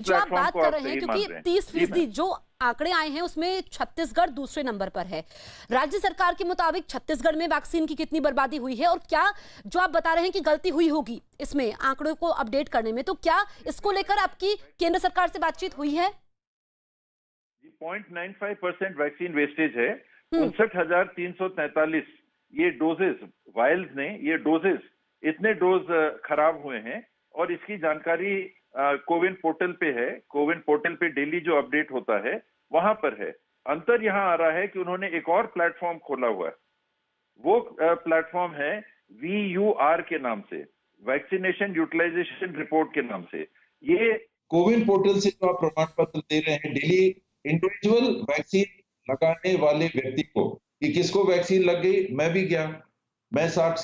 जो आप प्लेटफॉर्म बात को कर आप रहे हैं, सही क्योंकि मान रहे हैं। 30% जो आंकड़े आए हैं उसमें छत्तीसगढ़ दूसरे नंबर पर है। राज्य सरकार के मुताबिक छत्तीसगढ़ में वैक्सीन की कितनी बर्बादी हुई है, और क्या जो आप बता रहे हैं कि गलती हुई होगी इसमें आंकड़ों को अपडेट करने में, तो क्या इसको लेकर आपकी केंद्र सरकार से बातचीत हुई है? 0.95% वैक्सीन वेस्टेज है। हम्म। 59,343 ये डोजेस, वायल्स ने, ये डोजेस, इतने डोज खराब हुए हैं, और इसकी जानकारी कोविन पोर्टल पे है। कोविन पोर्टल पे डेली जो अपडेट होता है वहां पर है। अंतर यहां आ रहा है कि उन्होंने एक और प्लेटफॉर्म खोला हुआ है। वो प्लेटफॉर्म है VUR के नाम से, वैक्सीनेशन यूटिलाइजेशन रिपोर्ट के नाम से। ये कोविन पोर्टल से जो आप प्रमाण पत्र दे रहे हैं डेली, इंडिविजुअल वैक्सीन लगाने वाले व्यक्ति को कि किसको वैक्सीन लग गई, मैं भी गया, मैं 60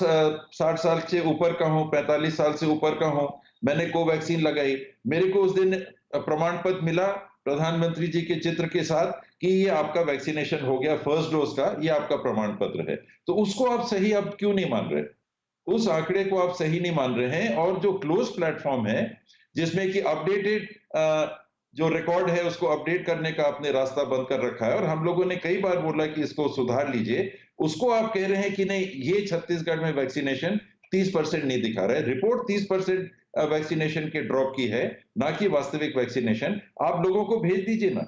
साल से ऊपर का हूं, 45 साल से ऊपर का हूं, मैंने कोवैक्सीन लगाई। मेरे को उस दिन प्रमाण पत्र मिला प्रधानमंत्री जी के चित्र के साथ कि ये आपका वैक्सीनेशन हो गया फर्स्ट डोज का, ये आपका प्रमाण पत्र है। तो उसको आप सही अब क्यों नहीं मान रहे? उस आंकड़े को आप सही नहीं मान रहे हैं। और जो क्लोज प्लेटफॉर्म है जिसमें कि अपडेटेड जो रिकॉर्ड है उसको अपडेट करने का आपने रास्ता बंद कर रखा है, और हम लोगों ने कई बार बोला कि इसको सुधार लीजिए, उसको आप कह रहे हैं कि नहीं, ये छत्तीसगढ़ में वैक्सीनेशन 30% नहीं दिखा रहा है। रिपोर्ट 30% वैक्सीनेशन के ड्रॉप की है, ना कि वास्तविक वैक्सीनेशन। आप लोगों को भेज दीजिए ना,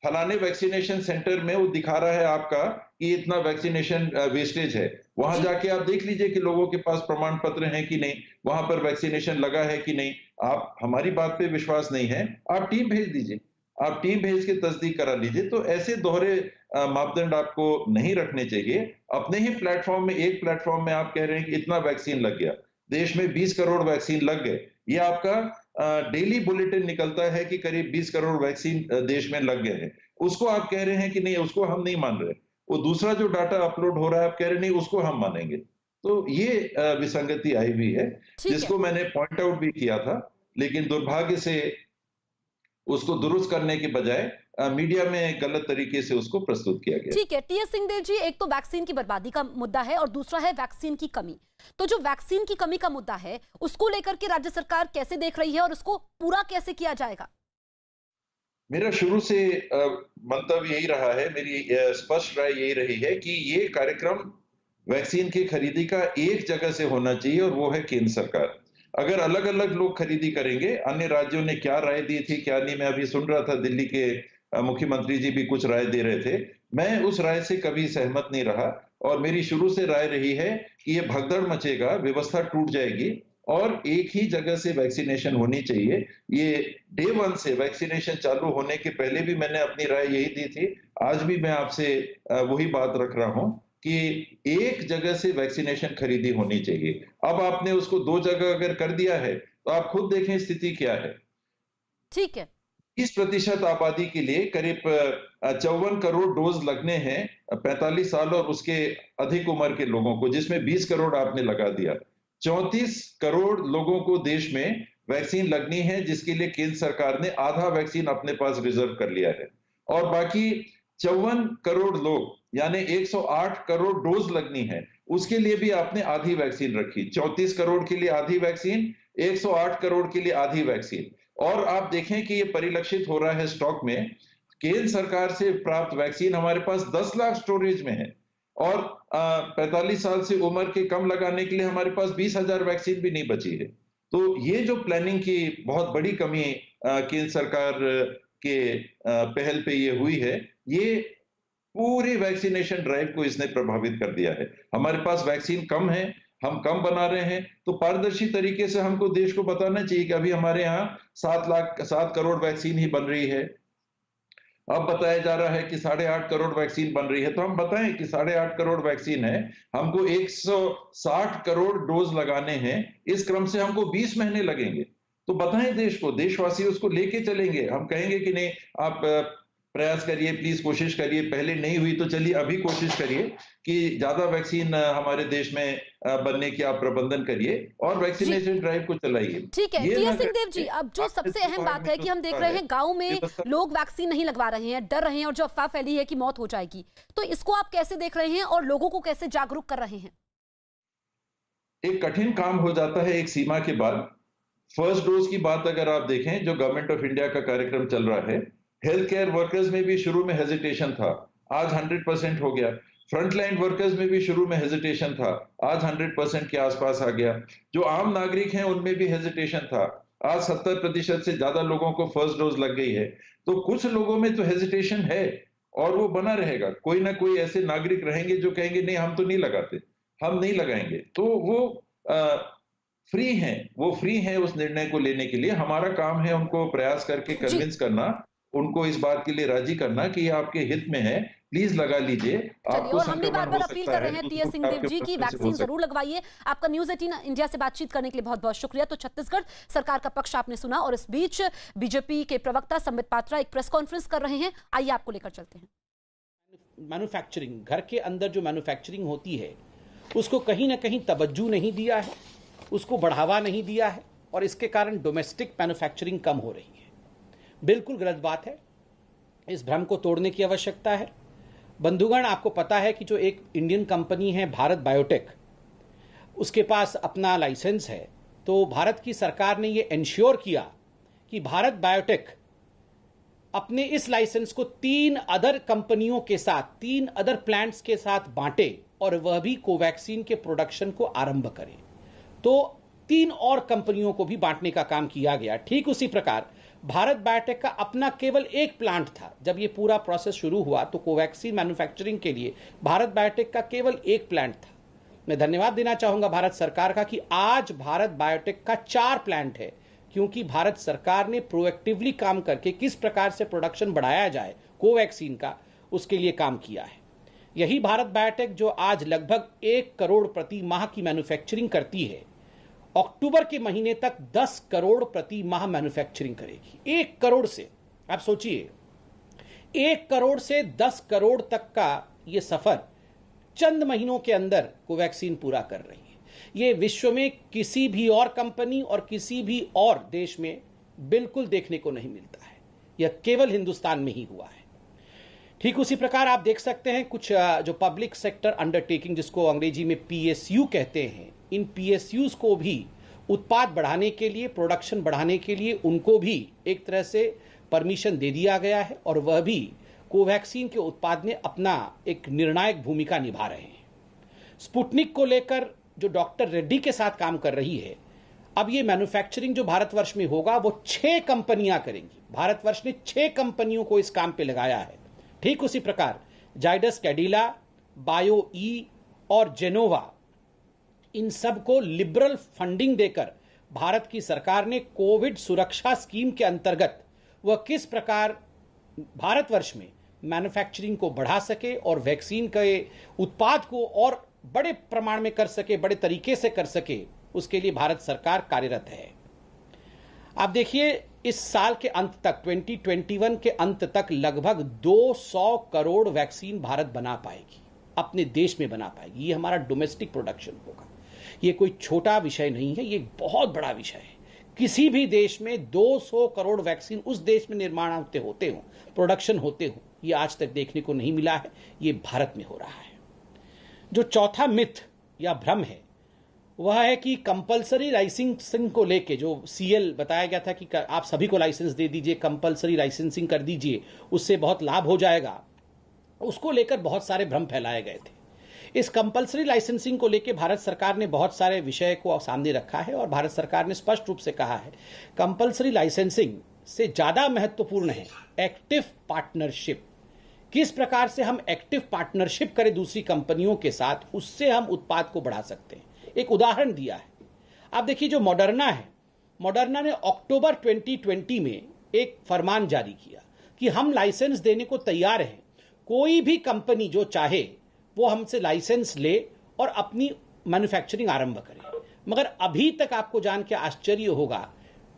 फलाने वैक्सीनेशन सेंटर में वो दिखा रहा है आपका कि इतना वैक्सीनेशन वेस्टेज है, वहां जाके आप देख लीजिए कि लोगों के पास प्रमाण पत्र हैं कि नहीं, वहां पर वैक्सीनेशन लगा है कि नहीं। आप हमारी बात पे विश्वास नहीं है, आप टीम भेज दीजिए, आप टीम भेज के तस्दीक करा लीजिए। तो ऐसे दोहरे मापदंड आपको नहीं रखने चाहिए। अपने ही प्लेटफॉर्म में, एक प्लेटफॉर्म में आप कह रहे हैं कि इतना वैक्सीन लग गया, देश में 20 करोड़ वैक्सीन लग गए। ये आपका डेली बुलेटिन निकलता है कि करीब 20 करोड़ वैक्सीन देश में लग गए हैं। उसको आप कह रहे हैं कि नहीं, उसको हम नहीं मान रहे। वो दूसरा जो डाटा अपलोड हो रहा है आप कह रहे नहीं, उसको हम मानेंगे। तो ये विसंगति आई हुई है, ठीक है। जिसको मैंने पॉइंट आउट भी किया था, लेकिन दुर्भाग्य से उसको दुरुस्त करने के बजाय मीडिया में गलत तरीके से उसको प्रस्तुत किया गया। ठीक है टीएस सिंहदेव जी, एक तो वैक्सीन की बर्बादी का मुद्दा है और दूसरा है वैक्सीन की कमी। तो जो वैक्सीन की कमी का मुद्दा है उसको लेकर के राज्य सरकार कैसे देख रही है और उसको पूरा कैसे किया जाएगा? मेरा शुरू से मंतव्य यही रहा है, मेरी स्पष्ट राय यही रही है कि ये कार्यक्रम वैक्सीन की खरीदी का एक जगह से होना चाहिए, और वो है केंद्र सरकार। अगर अलग अलग लोग खरीदी करेंगे, अन्य राज्यों ने क्या राय दी थी क्या नहीं, मैं अभी सुन रहा था दिल्ली के मुख्यमंत्री जी भी कुछ राय दे रहे थे, मैं उस राय से कभी सहमत नहीं रहा। और मेरी शुरू से राय रही है कि ये भगदड़ मचेगा, व्यवस्था टूट जाएगी, और एक ही जगह से वैक्सीनेशन होनी चाहिए। ये डे वन से वैक्सीनेशन चालू होने के पहले भी मैंने अपनी राय यही दी थी, आज भी मैं आपसे वही बात रख रहा हूं कि एक जगह से वैक्सीनेशन खरीदी होनी चाहिए। अब आपने उसको 2 जगह अगर कर दिया है तो आप खुद देखें स्थिति क्या है। ठीक है। 30% आबादी के लिए करीब 54 करोड़ डोज लगने हैं 45 साल और उसके अधिक उम्र के लोगों को, जिसमें 20 करोड़ आपने लगा दिया। 34 करोड़ लोगों को देश में वैक्सीन लगनी है, जिसके लिए केंद्र सरकार ने आधा वैक्सीन अपने पास रिजर्व कर लिया है, और बाकी 54 करोड़ लोग यानी 108 करोड़ डोज लगनी है, उसके लिए भी आपने आधी वैक्सीन रखी। 34 करोड़ के लिए आधी वैक्सीन, 108 करोड़ के लिए आधी वैक्सीन। और आप देखें कि ये परिलक्षित हो रहा है स्टॉक में। केंद्र सरकार से प्राप्त वैक्सीन हमारे पास 10 लाख स्टोरेज में है, और 45 साल से उम्र के कम लगाने के लिए हमारे पास 20,000 वैक्सीन भी नहीं बची है। तो ये जो प्लानिंग की बहुत बड़ी कमी केंद्र सरकार के पहल पे ये हुई है, ये पूरी वैक्सीनेशन ड्राइव को इसने प्रभावित कर दिया है। हमारे पास वैक्सीन कम है, हम कम बना रहे हैं, तो पारदर्शी तरीके से हमको देश को बताना चाहिए कि अभी हमारे यहाँ 7 करोड़ वैक्सीन ही बन रही है। अब बताया जा रहा है कि 8.5 करोड़ वैक्सीन बन रही है, तो हम बताएं कि 8.5 करोड़ वैक्सीन है, हमको 160 करोड़ डोज लगाने हैं, इस क्रम से हमको 20 महीने लगेंगे। तो बताएं देश को, देशवासी उसको लेके चलेंगे। हम कहेंगे कि नहीं, आप प्रयास करिए, प्लीज कोशिश करिए, पहले नहीं हुई तो चलिए अभी कोशिश करिए कि ज्यादा वैक्सीन हमारे देश में बनने की आप प्रबंधन करिए और वैक्सीनेशन ड्राइव को चलाइए। ठीक है टीएस सिंहदेव जी, अब जो सबसे अहम बात है कि हम देख रहे हैं गांव में लोग वैक्सीन नहीं लगवा रहे हैं, डर रहे हैं, और जो अफवाह फैली है कि मौत हो जाएगी, तो इसको आप कैसे देख रहे हैं और लोगों को कैसे जागरूक कर रहे हैं? एक कठिन काम हो जाता है एक सीमा के बाद। फर्स्ट डोज की बात अगर आप देखें, जो गवर्नमेंट ऑफ इंडिया का कार्यक्रम चल रहा है, हेल्थ केयर वर्कर्स में भी शुरू में हेजिटेशन था, आज 100% हो गया। फ्रंटलाइन वर्कर्स में भी शुरू में हेजिटेशन था, आज 100% के आसपास आ गया। जो आम नागरिक हैं उनमें भी हेजिटेशन था, आज 70% से ज्यादा लोगों को फर्स्ट डोज लग गई है। तो कुछ लोगों में तो हेजिटेशन है और वो बना रहेगा। कोई ना कोई ऐसे नागरिक रहेंगे जो कहेंगे नहीं हम तो नहीं लगाते, हम नहीं लगाएंगे। तो वो फ्री हैं, वो फ्री हैं उस निर्णय को लेने के लिए। हमारा काम है उनको प्रयास करके कन्विंस करना, उनको इस बात के लिए राजी करना कि ये आपके हित में है, प्लीज लगा लीजिए। चलिए, और हम भी बार बार अपील कर रहे हैं टीएस सिंहदेव जी की वैक्सीन जरूर लगवाइए। आपका न्यूज़ 18 इंडिया से बातचीत करने के लिए बहुत बहुत शुक्रिया। तो छत्तीसगढ़ सरकार का पक्ष आपने सुना और इस बीच बीजेपी के प्रवक्ता संबित पात्रा एक प्रेस कॉन्फ्रेंस कर रहे हैं, आइए आपको लेकर चलते हैं। मैन्युफैक्चरिंग, घर के अंदर जो मैन्युफैक्चरिंग होती है उसको कहीं ना कहीं तवज्जो नहीं दिया है, उसको बढ़ावा नहीं दिया है और इसके कारण डोमेस्टिक मैन्युफैक्चरिंग कम हो रही है। बिल्कुल गलत बात है, इस भ्रम को तोड़ने की आवश्यकता है। बंधुगण, आपको पता है कि जो एक इंडियन कंपनी है भारत बायोटेक, उसके पास अपना लाइसेंस है। तो भारत की सरकार ने ये इंश्योर किया कि भारत बायोटेक अपने इस लाइसेंस को 3 अदर कंपनियों के साथ, 3 अदर प्लांट्स के साथ बांटे और वह भी कोवैक्सीन के प्रोडक्शन को आरंभ करे। तो 3 और कंपनियों को भी बांटने का काम किया गया। ठीक उसी प्रकार भारत बायोटेक का अपना केवल एक प्लांट था। जब ये पूरा प्रोसेस शुरू हुआ तो कोवैक्सीन मैन्युफैक्चरिंग के लिए भारत बायोटेक का केवल एक प्लांट था। मैं धन्यवाद देना चाहूंगा भारत सरकार का कि आज भारत बायोटेक का 4 प्लांट है, क्योंकि भारत सरकार ने प्रोएक्टिवली काम करके किस प्रकार से प्रोडक्शन बढ़ाया जाए कोवैक्सीन का, उसके लिए काम किया है। यही भारत बायोटेक जो आज लगभग 1 करोड़ प्रति माह की मैन्युफैक्चरिंग करती है, अक्टूबर के महीने तक 10 करोड़ प्रति माह मैन्युफैक्चरिंग करेगी। 1 करोड़ से, आप सोचिए, 1 करोड़ से 10 करोड़ तक का ये सफर चंद महीनों के अंदर कोवैक्सीन पूरा कर रही है। ये विश्व में किसी भी और कंपनी और किसी भी और देश में बिल्कुल देखने को नहीं मिलता है, यह केवल हिंदुस्तान में ही हुआ है। ठीक उसी प्रकार आप देख सकते हैं कुछ जो पब्लिक सेक्टर अंडरटेकिंग, जिसको अंग्रेजी में PSU कहते हैं, इन PSUs को भी उत्पाद बढ़ाने के लिए, प्रोडक्शन बढ़ाने के लिए उनको भी एक तरह से परमिशन दे दिया गया है और वह भी कोवैक्सीन के उत्पाद में अपना एक निर्णायक भूमिका निभा रहे हैं। स्पुतनिक को लेकर जो डॉक्टर रेड्डी के साथ काम कर रही है, अब ये मैन्युफैक्चरिंग जो भारतवर्ष में होगा वो 6 कंपनियां करेंगी। भारतवर्ष ने 6 कंपनियों को इस काम पे लगाया है। ठीक उसी प्रकार जाइडस कैडिला, बायो ई और जेनोवा, इन सब को लिबरल फंडिंग देकर भारत की सरकार ने कोविड सुरक्षा स्कीम के अंतर्गत वह किस प्रकार भारतवर्ष में मैन्युफैक्चरिंग को बढ़ा सके और वैक्सीन के उत्पाद को और बड़े प्रमाण में कर सके, बड़े तरीके से कर सके, उसके लिए भारत सरकार कार्यरत है। आप देखिए, इस साल के अंत तक, 2021 के अंत तक लगभग 200 करोड़ वैक्सीन भारत बना पाएगी, अपने देश में बना पाएगी। ये हमारा डोमेस्टिक प्रोडक्शन होगा। ये कोई छोटा विषय नहीं है, ये एक बहुत बड़ा विषय है। किसी भी देश में 200 करोड़ वैक्सीन उस देश में निर्माण होते हो, प्रोडक्शन होते हो, ये आज तक देखने को नहीं मिला है। ये भारत में हो रहा है। जो चौथा मिथ या भ्रम है वह है कि कंपलसरी लाइसेंसिंग को लेके जो CL बताया गया था कि आप सभी को लाइसेंस दे दीजिए, कंपलसरी लाइसेंसिंग कर दीजिए, उससे बहुत लाभ हो जाएगा, उसको लेकर बहुत सारे भ्रम फैलाए गए थे। इस कंपलसरी लाइसेंसिंग को लेकर भारत सरकार ने बहुत सारे विषय को सामने रखा है और भारत सरकार ने स्पष्ट रूप से कहा है कंपलसरी लाइसेंसिंग से ज्यादा महत्वपूर्ण है एक्टिव पार्टनरशिप। किस प्रकार से हम एक्टिव पार्टनरशिप करें दूसरी कंपनियों के साथ, उससे हम उत्पाद को बढ़ा सकते हैं। एक उदाहरण दिया है। आप देखिए, जो मॉडर्ना है, मॉडर्ना ने अक्टूबर 2020 में एक फरमान जारी किया कि हम लाइसेंस देने को तैयार हैं, कोई भी कंपनी जो चाहे वो हमसे लाइसेंस ले और अपनी मैन्युफैक्चरिंग आरंभ करे। मगर अभी तक आपको जान के आश्चर्य होगा,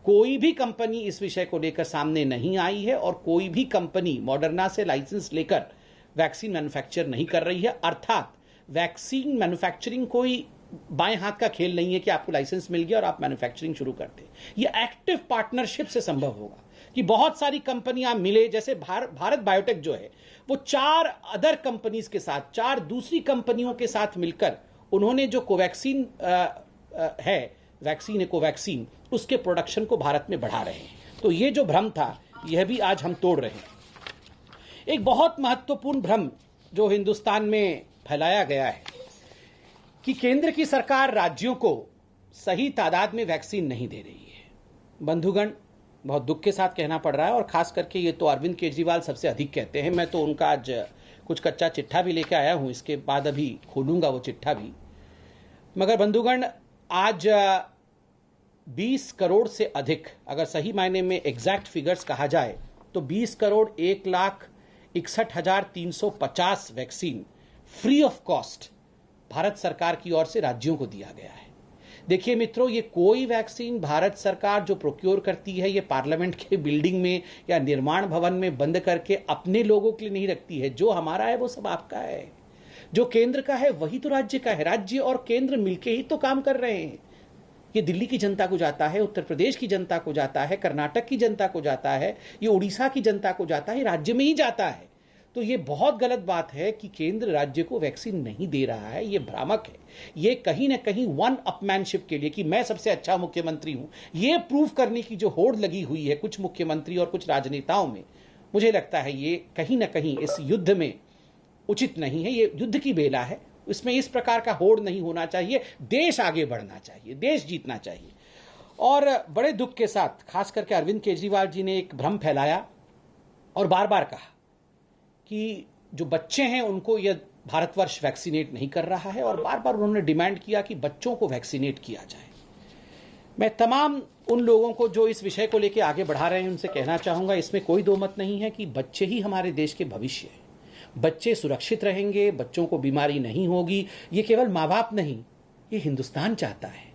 कोई भी कंपनी इस विषय को लेकर सामने नहीं आई है और कोई भी कंपनी मॉडर्ना से लाइसेंस लेकर वैक्सीन मैन्युफैक्चर नहीं कर रही है। अर्थात वैक्सीन मैन्युफैक्चरिंग कोई बाएं हाथ का खेल नहीं है कि आपको लाइसेंस मिल गया और आप मैन्युफैक्चरिंग शुरू करते। ये एक्टिव पार्टनरशिप से संभव होगा कि बहुत सारी कंपनियां मिले, जैसे भारत बायोटेक जो है वो 4 अदर कंपनीज के साथ, 4 दूसरी कंपनियों के साथ मिलकर उन्होंने जो कोवैक्सीन है वैक्सीन कोवैक्सीन उसके प्रोडक्शन को भारत में बढ़ा रहे हैं। तो ये जो भ्रम था यह भी आज हम तोड़ रहे हैं। एक बहुत महत्वपूर्ण भ्रम जो हिंदुस्तान में फैलाया गया है कि केंद्र की सरकार राज्यों को सही तादाद में वैक्सीन नहीं दे रही है। बंधुगण, बहुत दुख के साथ कहना पड़ रहा है, और खास करके ये तो अरविंद केजरीवाल सबसे अधिक कहते हैं। मैं तो उनका आज कुछ कच्चा चिट्ठा भी लेके आया हूं, इसके बाद अभी खोलूंगा वो चिट्ठा भी। मगर बंधुगण, आज 20 करोड़ से अधिक, अगर सही मायने में एग्जैक्ट फिगर्स कहा जाए तो 20 crore 1,61,350 vaccine free of cost Bharat सरकार की ओर से राज्यों को दिया गया है। देखिए मित्रों, ये कोई वैक्सीन भारत सरकार जो प्रोक्योर करती है ये पार्लियामेंट के बिल्डिंग में या निर्माण भवन में बंद करके अपने लोगों के लिए नहीं रखती है। जो हमारा है वो सब आपका है, जो केंद्र का है वही तो राज्य का है। राज्य और केंद्र मिलके ही तो काम कर रहे हैं। ये दिल्ली की जनता को जाता है, उत्तर प्रदेश की जनता को जाता है, कर्नाटक की जनता को जाता है, ये उड़ीसा की जनता को जाता है, राज्य में ही जाता है। तो ये बहुत गलत बात है कि केंद्र राज्य को वैक्सीन नहीं दे रहा है, ये भ्रामक है। ये कहीं ना कहीं वन अपमैनशिप के लिए कि मैं सबसे अच्छा मुख्यमंत्री हूं, ये प्रूव करने की जो होड़ लगी हुई है कुछ मुख्यमंत्री और कुछ राजनेताओं में, मुझे लगता है ये कहीं ना कहीं इस युद्ध में उचित नहीं है। ये युद्ध की बेला है, इसमें इस प्रकार का होड़ नहीं होना चाहिए। देश आगे बढ़ना चाहिए, देश जीतना चाहिए। और बड़े दुख के साथ खास करके अरविंद केजरीवाल जी ने एक भ्रम फैलाया और बार बार कहा कि जो बच्चे हैं उनको यह भारतवर्ष वैक्सीनेट नहीं कर रहा है, और बार बार उन्होंने डिमांड किया कि बच्चों को वैक्सीनेट किया जाए। मैं तमाम उन लोगों को जो इस विषय को लेकर आगे बढ़ा रहे हैं उनसे कहना चाहूंगा, इसमें कोई दो मत नहीं है कि बच्चे ही हमारे देश के भविष्य हैं। बच्चे सुरक्षित रहेंगे, बच्चों को बीमारी नहीं होगी, ये केवल माँ बाप नहीं, ये हिंदुस्तान चाहता है।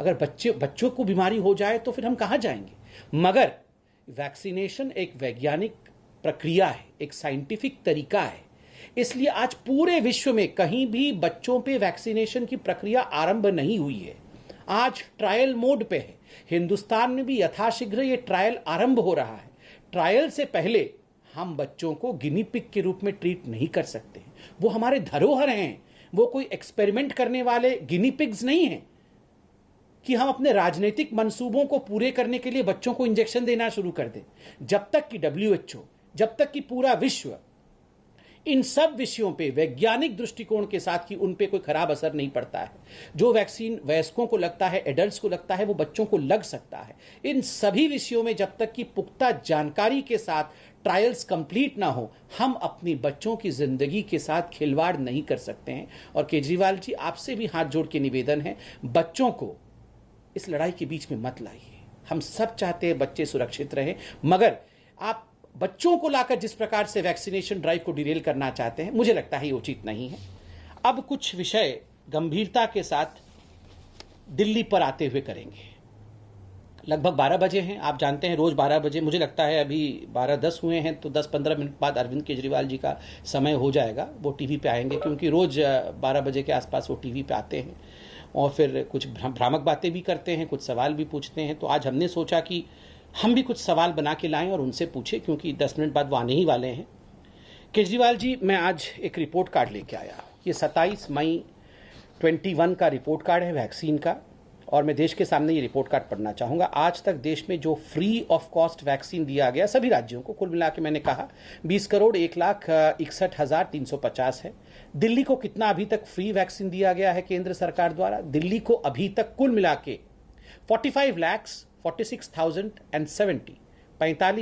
अगर बच्चों को बीमारी हो जाए तो फिर हम कहाँ जाएंगे। मगर वैक्सीनेशन एक वैज्ञानिक प्रक्रिया है, एक साइंटिफिक तरीका है, इसलिए आज पूरे विश्व में कहीं भी बच्चों पे वैक्सीनेशन की प्रक्रिया आरंभ नहीं हुई है। आज ट्रायल मोड पे है। हिंदुस्तान में भी यथाशीघ्र ये ट्रायल आरंभ हो रहा है। ट्रायल से पहले हम बच्चों को गिनी पिग के रूप में ट्रीट नहीं कर सकते। वो हमारे धरोहर हैं, वो कोई एक्सपेरिमेंट करने वाले गिनी पिग्स नहीं हैं कि हम अपने राजनीतिक मंसूबों को पूरे करने के लिए बच्चों को इंजेक्शन देना शुरू कर दें। जब तक कि WHO, जब तक कि पूरा विश्व इन सब विषयों पे वैज्ञानिक दृष्टिकोण के साथ कि उन पे कोई खराब असर नहीं पड़ता है, जो वैक्सीन वयस्कों को लगता है, एडल्ट्स को लगता है, वो बच्चों को लग सकता है। इन सभी विषयों में जब तक कि पुख्ता जानकारी के साथ ट्रायल्स कंप्लीट ना हो, हम अपनी बच्चों की जिंदगी के साथ खिलवाड़ नहीं कर सकते हैं। और केजरीवाल जी, आपसे भी हाथ जोड़ के निवेदन है, बच्चों को इस लड़ाई के बीच में मत लाइए। हम सब चाहते हैं बच्चे सुरक्षित रहें, मगर आप बच्चों को लाकर जिस प्रकार से वैक्सीनेशन ड्राइव को डिरेल करना चाहते हैं, मुझे लगता है ये उचित नहीं है। अब कुछ विषय गंभीरता के साथ दिल्ली पर आते हुए करेंगे। लगभग 12 बजे हैं, आप जानते हैं रोज 12 बजे, मुझे लगता है अभी 12:10 हुए हैं, तो 10-15 मिनट बाद अरविंद केजरीवाल जी का समय हो जाएगा, वो टीवी पे आएंगे, क्योंकि रोज 12 बजे के आसपास वो टीवी पे आते हैं और फिर कुछ भ्रामक बातें भी करते हैं, कुछ सवाल भी पूछते हैं। तो आज हमने सोचा कि हम भी कुछ सवाल बना के लाएं और उनसे पूछें, क्योंकि 10 मिनट बाद वो आने ही वाले हैं। केजरीवाल जी, मैं आज एक रिपोर्ट कार्ड लेके आया। ये 27 मई 21 का रिपोर्ट कार्ड है वैक्सीन का, और मैं देश के सामने ये रिपोर्ट कार्ड पढ़ना चाहूँगा। आज तक देश में जो फ्री ऑफ कॉस्ट वैक्सीन दिया गया सभी राज्यों को, कुल मिला के मैंने कहा 20 करोड़ 1,61,350 है। दिल्ली को कितना अभी तक फ्री वैक्सीन दिया गया है केंद्र सरकार द्वारा? दिल्ली को अभी तक कुल मिला के 45,46,070 45